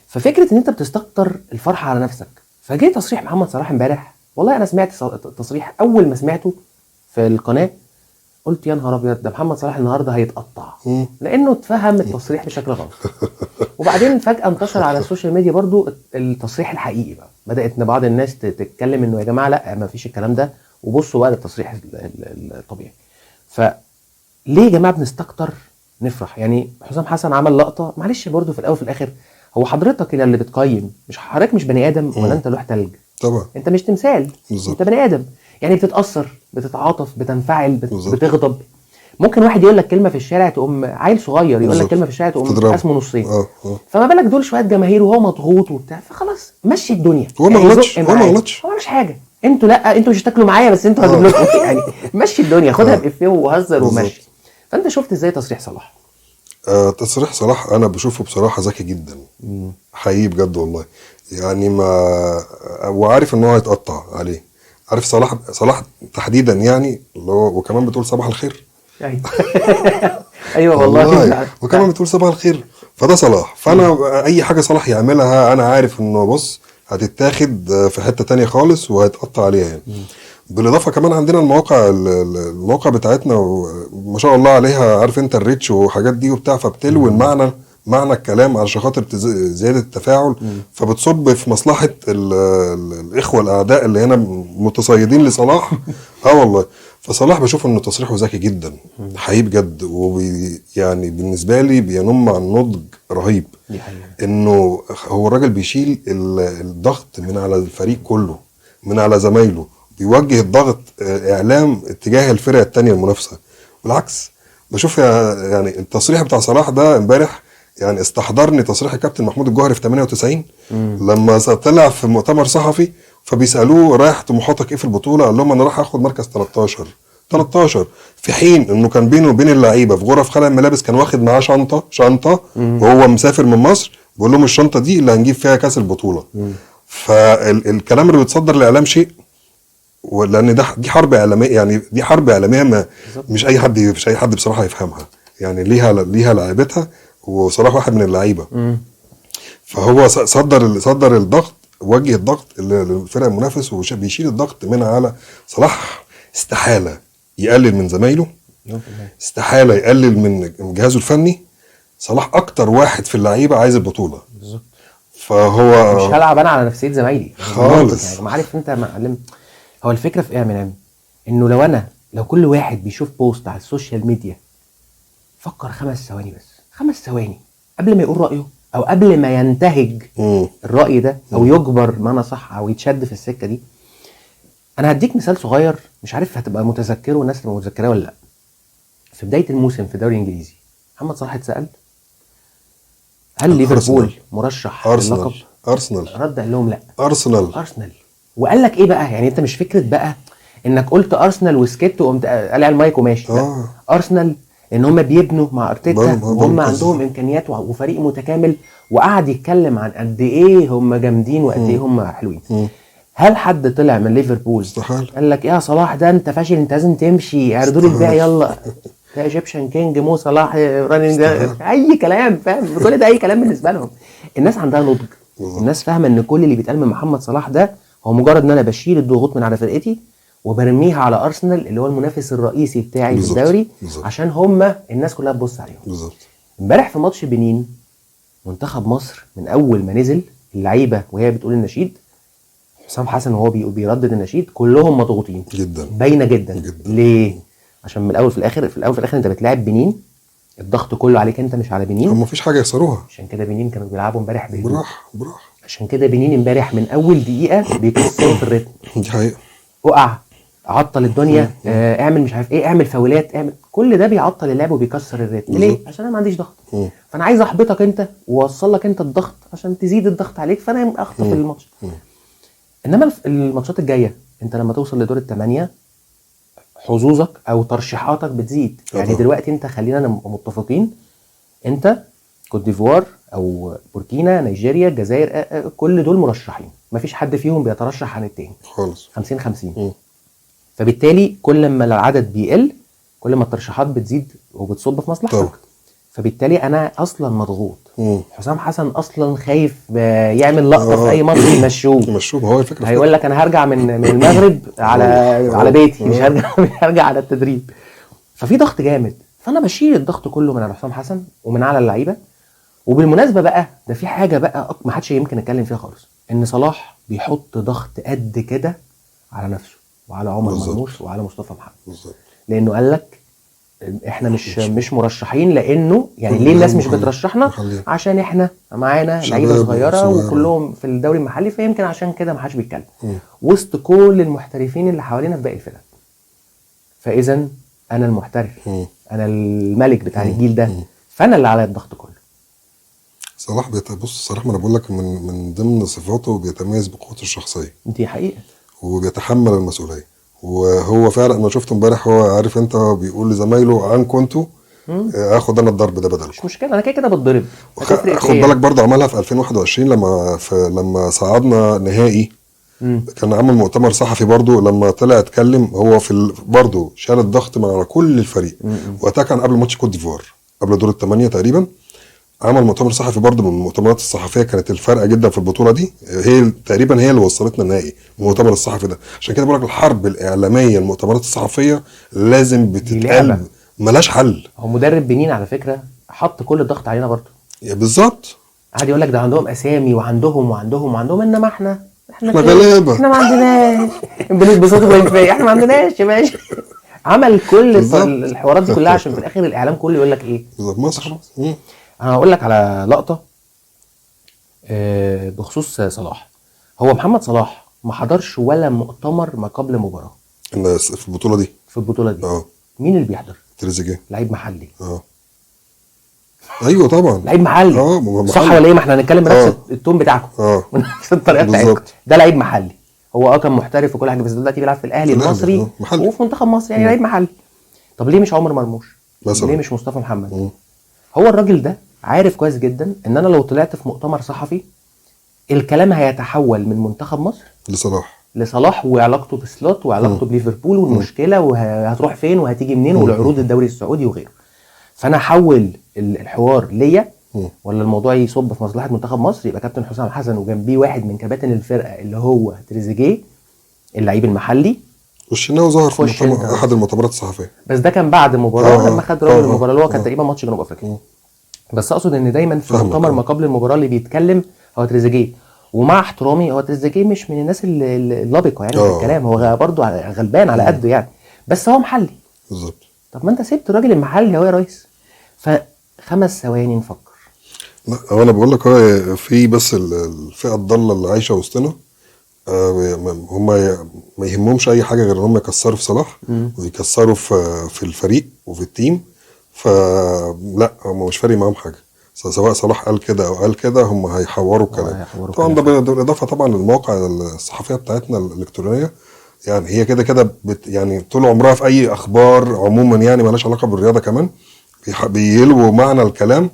ففكره ان انت بتستكتر الفرحه على نفسك. فجاي تصريح محمد صلاح امبارح، والله انا سمعت تصريح اول ما سمعته في القناه قلت يا نهار ابيض، ده محمد صلاح النهارده هيتقطع لانه اتفهم التصريح بشكل غلط. وبعدين فجاه انتشر على السوشيال ميديا برضو التصريح الحقيقي بقى، بدات ان بعض الناس تتكلم انه يا جماعه لا ما فيش الكلام ده وبصوا بقى للتصريح الطبيعي. فليه يا جماعه بنستكتر نفرح؟ يعني حسام حسن عمل لقطه، معلش برضو في الاول وفي الاخر هو حضرتك اللي بتقيم، مش حضرتك مش بني ادم ولا انت لوح تلج طبعا، انت مش تمثال بالزبط. انت بني ادم يعني بتتاثر بتتعاطف بتنفعل بتغضب. ممكن واحد يقول لك كلمه في الشارع تقوم عيل صغير يقول لك كلمه في الشارع تقوم قسمه نصين. فما بالك دول شويه جماهير وهو مضغوط وبتاع، فخلاص مشي الدنيا. هو ما غلطش هو مش حاجه، انتوا لا انتوا مش هتاكلوا معايا بس انتوا هجيب لكم يعني مشي الدنيا، خدها بإفيه وهزر ومشي. فانت شفت ازاي تصريح صلاح؟ تصريح صلاح انا بشوفه بصراحه ذكي جدا حقيقي بجد والله يعني، ما وعارف ان هو هيتقطع عليه، عارف صلاح تحديدا يعني اللي هو، وكمان بتقول صباح الخير. ايوه والله وكمان بتقول صباح الخير، فده صلاح. فانا اي حاجه صلاح يعملها انا عارف انه بص هتتاخد في حته تانية خالص وهيتقطع عليها يعني. بالاضافه كمان عندنا المواقع بتاعتنا ما شاء الله عليها، عارف انت الريتش وحاجات دي وبتاع، فبتلوي معنى الكلام علشان خاطر زياده التفاعل، فبتصب في مصلحه الاخوه الاعداء اللي هنا متصيدين لصلاح. والله. فصلاح بشوف انه تصريحه ذكي جدا حقيقي بجد، يعني بالنسبه لي بينم عن نضج رهيب، انه هو الراجل بيشيل الضغط من على الفريق كله، من على زمايله، بيوجه الضغط اعلام اتجاه الفرقه الثانيه المنافسه. بالعكس بشوف يعني التصريح بتاع صلاح ده امبارح يعني استحضرني تصريح الكابتن محمود الجوهري في 98 لما طلع في مؤتمر صحفي فبيسالوه رايح طموحاتك ايه في البطوله، قال لهم انا راح اخد مركز 13 في حين انه كان بينه وبين اللعيبه في غرف خلع الملابس كان واخد معاه شنطه وهو مسافر من مصر، بيقول لهم الشنطه دي اللي هنجيب فيها كاس البطوله. فالكلام اللي بيتصدر الاعلام شيء، ولان دي حرب اعلاميه يعني، دي حرب اعلاميه مش اي حد بصراحه يفهمها يعني، ليها لعيبتها، وصلاح واحد من اللعيبه. فهو صدر الضغط، وجه الضغط للفرق المنافس، وبيشيل الضغط من على صلاح. استحاله يقلل من زمايله، استحاله يقلل من جهازه الفني. صلاح اكتر واحد في اللعيبه عايز البطوله بالظبط. مش فهو هلعب انا على نفسيه زمايلي خالص. يعني ما عارف انت معلم. هو الفكره في ايه يا منعم؟ انه لو كل واحد بيشوف بوست على السوشيال ميديا فكر 5 ثواني بس، 5 ثواني قبل ما يقول رايه او قبل ما ينتهج الراي ده او يجبر ما انا صح او يتشد في السكه دي. انا هديك مثال صغير مش عارف هتبقى متذكره والناس تبقى متذكراه ولا لا. في بدايه الموسم في الدوري الانجليزي محمد صلاح اتسال هل ليفربول مرشح للقب؟ ارسنال رد قال لهم لا، ارسنال. وقال لك ايه بقى؟ يعني انت مش فكره بقى انك قلت ارسنال وسكت وقمت قال على المايك وماشي. لا، ارسنال ان هم بيبنوا مع ارتيتا وهم عندهم امكانيات وفريق متكامل، وقعد يتكلم عن قد ايه هم جامدين وقد ايه هم حلوين. هل حد طلع من ليفربول قال لك ايه يا صلاح ده انت فاشل انت لازم تمشي اعرضوا لي البيع يلا ده ايجيبشن كينج مو صلاح رانينج اي كلام؟ فاهم؟ كل ده اي كلام بالنسبه لهم. الناس عندها نضج، الناس فاهمه ان كل اللي بيتقال من محمد صلاح ده هو مجرد ان انا بشيل الضغوط من على فرقتي وبرميها على ارسنال اللي هو المنافس الرئيسي بتاعي في الدوري، عشان هم الناس كلها تبص عليهم. بالظبط. امبارح في ماتش بنين منتخب مصر من اول ما نزل اللعيبه وهي بتقول النشيد، حسام حسن وهو بيردد النشيد، كلهم مضغوطين جدا، باينه جدا. ليه؟ عشان من الاول في الاخر انت بتلاعب بنين، الضغط كله عليك انت مش على بنين. هم مفيش حاجه يخسروها. عشان كده بنين كانوا بيلعبوا امبارح براح. عشان كده بنين امبارح من اول دقيقه بيكسروا في الريتم. دي حقيقه. وقع، عطل الدنيا، اعمل مش عارف ايه، اعمل فاولات، اعمل كل ده بيعطل اللعب وبيكسر الريتم. ليه؟ عشان انا ما عنديش ضغط. فانا عايز احبطك انت واوصل لك انت الضغط عشان تزيد الضغط عليك فانا اخطف الماتش. انما الماتشات الجايه انت لما توصل لدور الثمانية حظوظك او ترشيحاتك بتزيد. يعني دلوقتي انت خلينا متفقين، انت كوت ديفوار او بوركينا نيجيريا الجزائر كل دول مرشحين، مفيش حد فيهم بيترشح عن التاني خالص، 50-50. فبالتالي كل ما العدد بيقل كل ما الترشيحات بتزيد وبتصب في مصلحتك. بالتالي انا اصلا مضغوط. حسام حسن اصلا خايف يعمل لقطه في اي ماتش يمشوه. هو الفكره هيقول لك انا هرجع من المغرب على بيتي، مش هرجع على التدريب. ففي ضغط جامد، فانا بشيل الضغط كله من على حسام حسن ومن على اللعيبه. وبالمناسبه بقى ده في حاجه بقى ما حدش يمكن يتكلم فيها خالص، ان صلاح بيحط ضغط قد كده على نفسه وعلى عمر مرموش وعلى مصطفى محمد. لانه قال لك احنا مش مرشحين، لانه يعني ليه الناس مش بترشحنا؟ عشان احنا معانا لعيبه صغيره وكلهم في الدوري المحلي، فيمكن عشان كده ما حدش بيتكلم وسط كل المحترفين اللي حوالينا في باقي الفرق. فاذا انا المحترف، انا الملك بتاع الجيل ده، فانا اللي على الضغط كله. صلاح بص صلاح ما انا بقول لك من ضمن صفاته بيتميز بقوه الشخصيه. دي حقيقه. وبيتحمل المسؤوليه. وهو فعلا انا شفته امبارح، هو عارف انت بيقول لزمايله عنكم انتوا اخد انا الضرب ده بدلكم. مش مشكله، انا كده بتضرب. خد بالك برضه عملها في 2021 لما صعدنا نهائي. كان عامل مؤتمر صحفي برضه لما طلع اتكلم، هو برضه شال الضغط من على كل الفريق. وقتها كان قبل ماتش كوت ديفوار، قبل دور الثمانية تقريبا، عمل مؤتمر صحفي برضه من المؤتمرات الصحفيه كانت الفارقه جدا في البطوله دي. هي تقريبا هي اللي وصلتنا النهائي، المؤتمر الصحفي ده. عشان كده بقول لك الحرب الاعلاميه المؤتمرات الصحفيه لازم بتتقال، ملاش حل. هو مدرب بنين على فكره حط كل الضغط علينا برضه. بالظبط. قاعد يقول لك ده عندهم اسامي وعندهم انما احنا غلابه، احنا ما عندناش بنتبسطوا بالفريق، احنا ما عندناش يا باشا. عمل كل الحوارات دي كلها عشان في الاخر الاعلام كله يقول لك ايه؟ مصر. انا هقول لك على لقطه بخصوص صلاح. هو محمد صلاح ما حضرش ولا مؤتمر ما قبل مباراه في البطوله دي. مين اللي بيحضر؟ تريزيجيه، لعيب محلي. ايوه طبعا لعيب محلي. صح ولا ايه؟ ما احنا هنتكلم بنفس التون بتاعكم ونفس الطريقه بتاعتكم. ده لعيب محلي، هو كان محترف وكل حاجه، بس دلوقتي بيلعب في الاهلي المصري وفي منتخب مصر، يعني لعيب محلي. طب ليه مش عمر مرموش مثلا؟ ليه مش مصطفى محمد؟ هو الراجل ده عارف كويس جدا ان انا لو طلعت في مؤتمر صحفي الكلام هيتحول من منتخب مصر لصلاح وعلاقته بسلوت وعلاقته بليفربول والمشكله وهتروح فين وهتيجي منين والعروض الدوري السعودي وغيره. فانا احول الحوار ليا ولا الموضوع يصب في مصلحه منتخب مصر، يبقى كابتن حسام حسن وجنبيه واحد من كباتن الفرقه اللي هو تريزيجيه اللعيب المحلي. والشناوي ظهر في خش انت. احد المؤتمرات الصحفيه، بس ده كان بعد المباراه لما خد رجل المباراه اللي هو كان تقريبا ماتش جنوب افريقيا. بس اقصد ان دايما في المؤتمر ما قبل المباراه اللي بيتكلم هو تريزيجيه. ومع احترامي هو تريزيجيه مش من الناس اللابقه يعني في الكلام، هو برضو غلبان على قده يعني، بس هو محلي. بالظبط. طب ما انت سبت الراجل المحلي هو يا ريس. ف5 ثواني نفكر. لا هو انا بقول لك هو في بس الفئه الضاله اللي عايشه وسطنا، هم ما يهمهمش اي حاجه غير ان هم يكسروا في صلاح ويكسروا في الفريق وفي التيم. فلا هم مش فارق معاهم حاجه، سواء صلاح قال كده او قال كده هم هيحوروا الكلام. طبعا ده بالاضافه طبعا للمواقع الصحفيه بتاعتنا الالكترونيه، يعني هي كده كده يعني طول عمرها في اي اخبار عموما يعني مالهاش علاقه بالرياضه كمان بيلووا معنى الكلام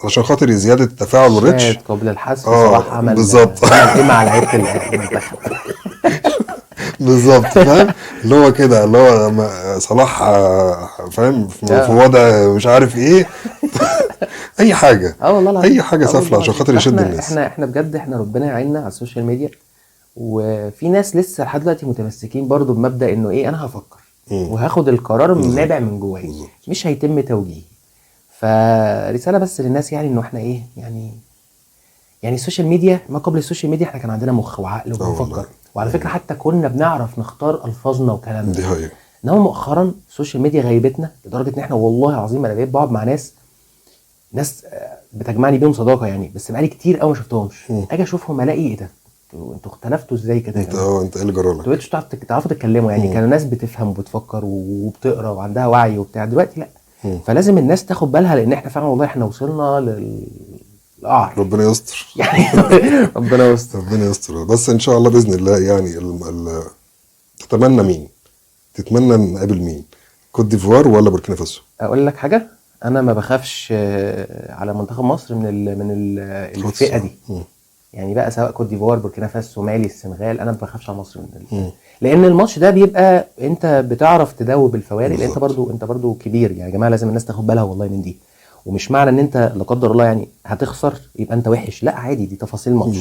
علشان خاطر زياده التفاعل والريتش قبل الحذف. صلاح عمل بالظبط ايه مع لعيبه المنتخب. بالظبط فاهم اللي هو كده اللي هو صلاح فاهم في وضع مش عارف ايه اي حاجه والله اي حاجه سافله عشان خاطر يشد الناس. احنا بجد احنا ربنا يعيننا على السوشيال ميديا، وفي ناس لسه لحد دلوقتي متمسكين برضو بمبدا انه ايه انا هفكر وهاخد القرار من نابع من جوايا مش هيتم توجيهي. فرساله بس للناس يعني انه احنا ايه يعني السوشيال ميديا ما قبل السوشيال ميديا احنا كان عندنا مخ وعقل وبنفكر، وعلى فكره حتى كنا بنعرف نختار الفاظنا وكلامنا. دي حقيقه. انما مؤخرا السوشيال ميديا غيبتنا لدرجه ان احنا والله العظيم انا بقيت بقعد مع ناس بتجمعني بيهم صداقه يعني، بس بقالي كتير قوي ما شفتهمش. اجي اشوفهم الاقي ايه ده انتوا اختلفتوا ازاي كده يا جماعه؟ انت ايه اللي جرالك؟ انتوا بقيتوا تعرفوا تتكلموا يعني. كانوا ناس بتفهم وبتفكر وبتقرا وعندها وعي وبتاع، دلوقتي لا. فلازم الناس تاخد بالها لان احنا فعلا والله احنا وصلنا للقعر. ربنا يستر يعني ربنا يستر ربنا يستر. بس ان شاء الله باذن الله يعني تتمنى مين؟ تتمنى نقابل مين؟ كوت ديفوار ولا بوركينا فاسو؟ اقول لك حاجه، انا ما بخافش على منتخب مصر من الفئه دي. يعني بقى سواء كوت ديفوار بوركينا فاسو مالي السنغال، انا ما بخافش على مصر لان الماتش ده بيبقى انت بتعرف تدوب الفوارق. لان انت برضو كبير يعني يا جماعه، لازم الناس تاخد بالها والله من دي. ومش معنى ان انت لا قدر الله يعني هتخسر يبقى انت وحش، لا عادي، دي تفاصيل ماتش.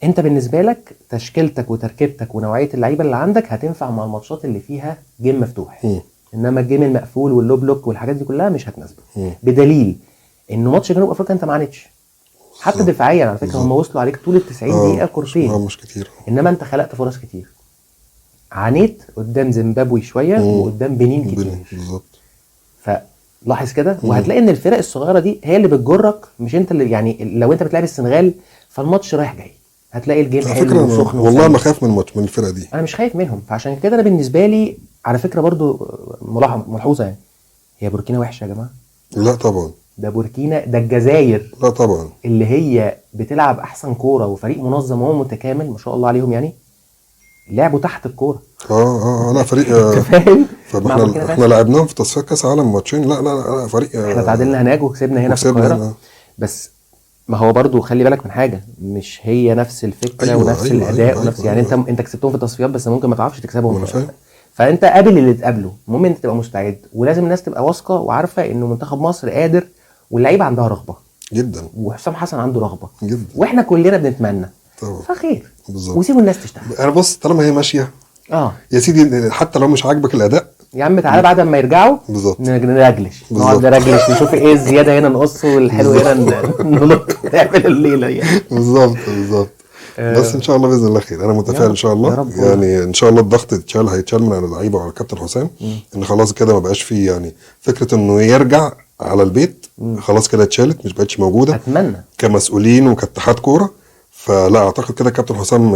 انت بالنسبه لك تشكيلتك وتركيبتك ونوعيه اللعيبه اللي عندك هتنفع مع الماتشات اللي فيها جيم مفتوح. انما الجيم المقفول واللو بلوك والحاجات دي كلها مش هتناسبك. بدليل انه ماتش جنوب افريقيا انت ما عانيتش حتى دفاعيا على فكره. هم وصلوا عليك طول ال 90 دقيقه كورتين مش كتير، انما انت خلقت فرص كتير. عانيت قدام زيمبابوي شويه وقدام بنين كتير. بالظبط. فلاحظ كده وهتلاقي ان الفرق الصغيره دي هي اللي بتجرك، مش انت اللي يعني. لو انت بتلعب السنغال فالماتش رايح جاي هتلاقي الجيم حلو وسخن. والله ما خايف من الماتش من الفرقه دي، انا مش خايف منهم. فعشان كده انا بالنسبه لي على فكره برضو ملحوظه يعني، هي بوركينا وحشه يا جماعه؟ لا طبعا. ده بوركينا، ده الجزائر لا طبعا اللي هي بتلعب احسن كوره وفريق منظم وهو متكامل ما شاء الله عليهم يعني، لعبوا تحت الكوره. لا فريق فاهم. احنا لعبناهم في تصفيات كاس عالم ماتشين. لا فريق احنا تعادلنا هناك وكسبنا هنا في القاهره. بس ما هو برضو خلي بالك من حاجه، مش هي نفس الفكره ونفس الاداء ونفس يعني انت كسبتهم في التصفيات بس ممكن ما تعرفش تكسبهم. فانت قابل اللي تقابله، المهم انت تبقى مستعد. ولازم الناس تبقى واثقه وعارفه انه منتخب مصر قادر واللعيبه عندها رغبه جدا، وحسام حسن عنده رغبه جدا، واحنا كلنا بنتمنى طبعا. فخير بالظبط. وسيبوا الناس تشتغل. انا بص طالما هي ماشيه يا سيدي حتى لو مش عاجبك الاداء يا عم تعالى بعد ما يرجعوا نرجلش، نقعد نرجلش نشوف ايه الزياده هنا نقصه والحلو هنا ننط نعمل الليله يعني. بالظبط. بس ان شاء الله باذن الله خير. انا متفائل ان شاء الله يعني ان شاء الله الضغط هيتشال من على اللعيبه وعلى الكابتن حسام. ان خلاص كده ما بقاش فيه يعني فكره انه يرجع على البيت. خلاص كده اتشالت، مش بقتش موجوده. اتمنى كمسؤولين وكاتحاد كوره. فلا اعتقد كده الكابتن حسام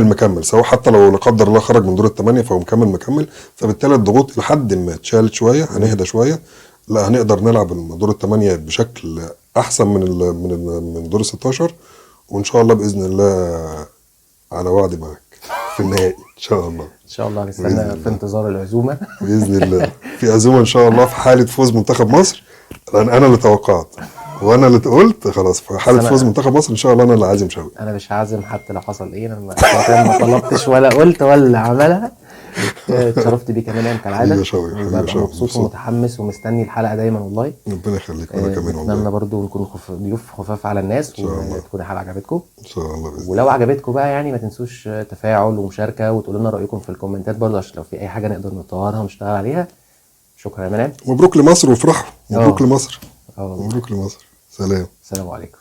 مكمل سواء حتى لو لا قدر الله خرج من دور الثمانيه فهو مكمل. فبالتالي الضغوط لحد ما اتشالت شويه، هنهدى شويه، لا هنقدر نلعب دور الثمانيه بشكل احسن من دور ال16. وان شاء الله باذن الله على وعد معاك في النهائي ان شاء الله. ان شاء الله نستنى في انتظار العزومه باذن الله. في عزومه ان شاء الله في حاله فوز منتخب مصر، لان انا اللي توقعت وانا اللي قلت خلاص في حاله فوز منتخب مصر ان شاء الله انا اللي عازم شوقي. انا مش عازم حتى لو حصل ايه، انا ما طلبتش ولا قلت ولا عملها. اتشرفت بيك يا منعم كالعاده. حبيبي يا شوقي، حبيبي يا ببقى شوقي، مبسوط مبسوط. ومتحمس ومستني الحلقه دايما والله. ربنا يخليك، وانا كمان نتمنى والله. برضو نكون ضيوف خفاف على الناس، إن شاء الله. وتكون الحلقه عجبتكم. ان شاء الله باذن ولو الله. عجبتكم بقى يعني ما تنسوش تفاعل ومشاركه، وتقولوا لنا رايكم في الكومنتات برضو، عشان لو في اي حاجه نقدر نطورها ونشتغل عليها. شكرا يا منعم. مبروك لمصر وافرحوا، مبروك لمصر، والله. مبروك لمصر. سلام. السلام عليكم.